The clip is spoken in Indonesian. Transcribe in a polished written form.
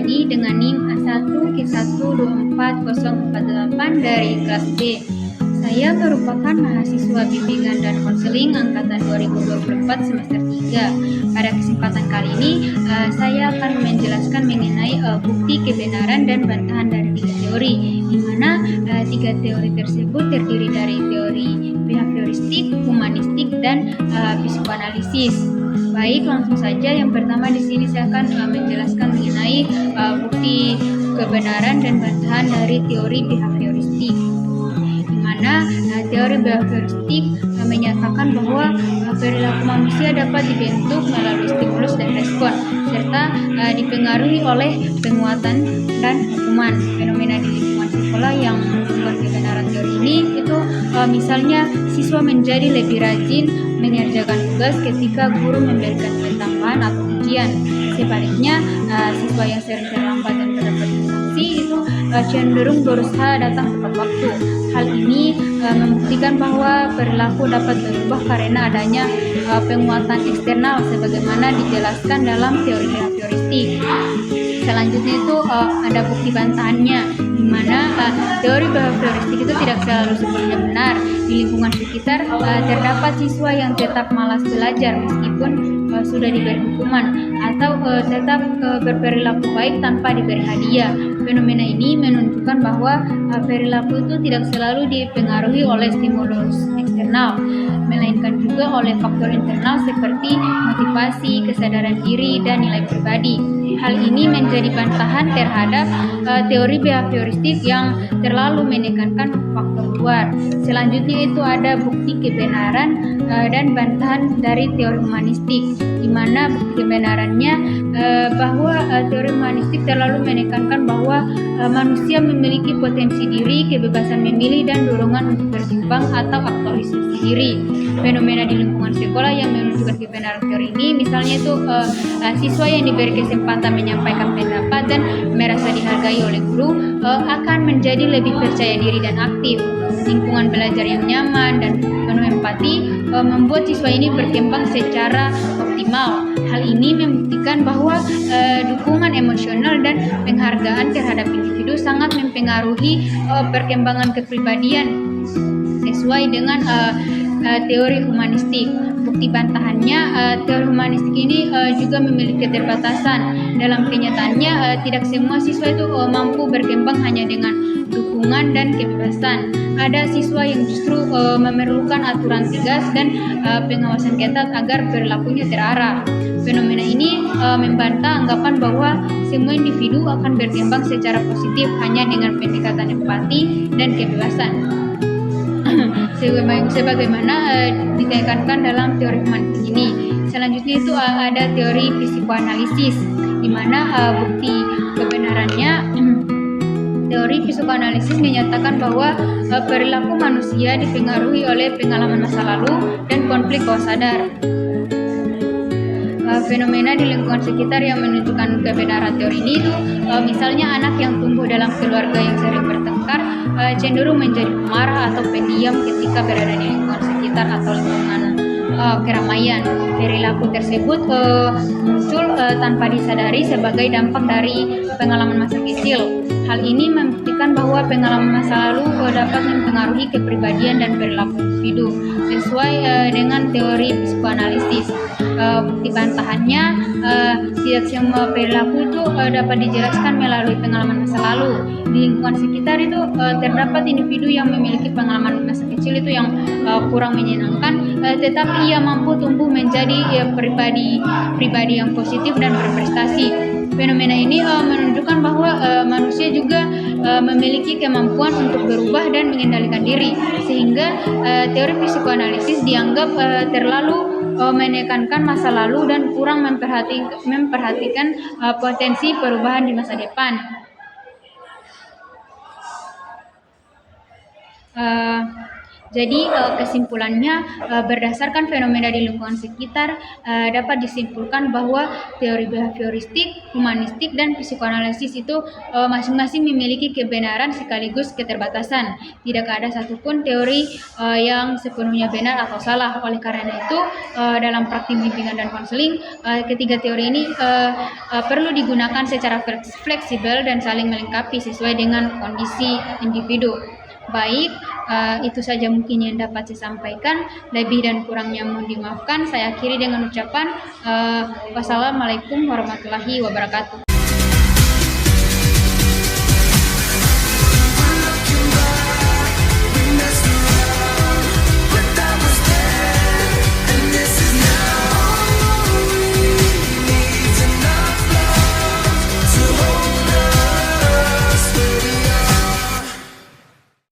ini dengan NIM A1Q1244048 dari kelas B. Saya merupakan mahasiswa bimbingan dan konseling angkatan 2024 semester 3. Pada kesempatan kali ini, saya akan menjelaskan mengenai bukti kebenaran dan bantahan dari 3 teori, di mana 3 teori tersebut terdiri dari teori behavioristik, humanistik, dan psikoanalisis. Baik, langsung saja. Yang pertama di sini saya akan menjelaskan mengenai bukti kebenaran dan bantahan dari teori behavioristik. Teori behavioristik menyatakan bahwa perilaku manusia dapat dibentuk melalui stimulus dan respon, serta dipengaruhi oleh penguatan dan hukuman. Fenomena di lingkungan sekolah yang menunjukkan kebenaran teori ini itu misalnya siswa menjadi lebih rajin mengerjakan tugas ketika guru memberikan nilai tambahan atau ujian. Sebaliknya, siswa yang sering terlambat dan mendapat sanksi itu cenderung berusaha datang tepat waktu. Hal ini membuktikan bahwa perilaku dapat berubah karena adanya penguatan eksternal sebagaimana dijelaskan dalam teori behavioristik. Selanjutnya itu ada bukti bantahannya, di mana teori behavioristik itu tidak selalu sepenuhnya benar. Di lingkungan sekitar terdapat siswa yang tetap malas belajar meskipun sudah diberi hukuman, atau tetap berperilaku baik tanpa diberi hadiah. Fenomena ini menunjukkan bahwa perilaku itu tidak selalu dipengaruhi oleh stimulus eksternal, melainkan juga oleh faktor internal seperti motivasi, kesadaran diri, dan nilai pribadi. Hal ini menjadi bantahan terhadap teori behavioristik yang terlalu menekankan faktor luar. Selanjutnya itu ada bukti kebenaran dan bantahan dari teori humanistik, di mana bukti kebenarannya bahwa teori humanistik terlalu menekankan bahwa manusia memiliki potensi diri, kebebasan memilih, dan dorongan untuk berkembang atau aktualisasi diri. Fenomena di lingkungan sekolah yang menunjukkan kebenaran teori ini misalnya itu siswa yang diberi kesempatan menyampaikan pendapat dan merasa dihargai oleh guru akan menjadi lebih percaya diri dan aktif. Lingkungan belajar yang nyaman dan penuh empati membuat siswa ini berkembang secara optimal. Hal ini membuktikan bahwa dukungan emosional dan penghargaan terhadap individu sangat mempengaruhi perkembangan kepribadian sesuai dengan teori humanistik. Bukti bantahannya, teori humanistik ini juga memiliki keterbatasan. Dalam kenyataannya, tidak semua siswa itu mampu berkembang hanya dengan dukungan dan kebebasan. Ada siswa yang justru memerlukan aturan tegas dan pengawasan ketat agar perilakunya terarah. Fenomena ini membantah anggapan bahwa semua individu akan berkembang secara positif hanya dengan pendekatan empati dan kebebasan. Sebagaimana ditekankan dalam teori humanistik ini. Selanjutnya itu ada teori psikoanalisis, di mana bukti kebenarannya teori psikoanalisis menyatakan bahwa perilaku manusia dipengaruhi oleh pengalaman masa lalu dan konflik bawah sadar. Fenomena di lingkungan sekitar yang menunjukkan kebenaran teori ini itu misalnya anak yang tumbuh dalam keluarga yang sering bertengkar cenderung menjadi pemarah atau pendiam ketika berada di lingkungan sekitar atau lingkungan keramaian. Perilaku tersebut muncul tanpa disadari sebagai dampak dari pengalaman masa kecil. Hal ini membuktikan bahwa pengalaman masa lalu dapat mempengaruhi kepribadian dan perilaku individu sesuai dengan teori psikoanalisis. Bukti bantahannya, tidak semua perilaku itu dapat dijelaskan melalui pengalaman masa lalu. Di lingkungan sekitar itu terdapat individu yang memiliki pengalaman masa kecil itu yang kurang menyenangkan, tetapi ia mampu tumbuh menjadi pribadi yang positif dan berprestasi. Fenomena ini menunjukkan bahwa manusia juga memiliki kemampuan untuk berubah dan mengendalikan diri, sehingga teori psikoanalisis dianggap terlalu menekankan masa lalu dan kurang memperhatikan potensi perubahan di masa depan. Jadi kesimpulannya berdasarkan fenomena di lingkungan sekitar dapat disimpulkan bahwa teori behavioristik, humanistik, dan psikoanalisis itu masing-masing memiliki kebenaran sekaligus keterbatasan. Tidak ada satupun teori yang sepenuhnya benar atau salah. Oleh karena itu dalam praktik bimbingan dan konseling ketiga teori ini perlu digunakan secara fleksibel dan saling melengkapi sesuai dengan kondisi individu. Baik, itu saja mungkin yang dapat saya sampaikan. Lebih dan kurangnya mohon dimaafkan. Saya akhiri dengan ucapan wassalamualaikum warahmatullahi wabarakatuh.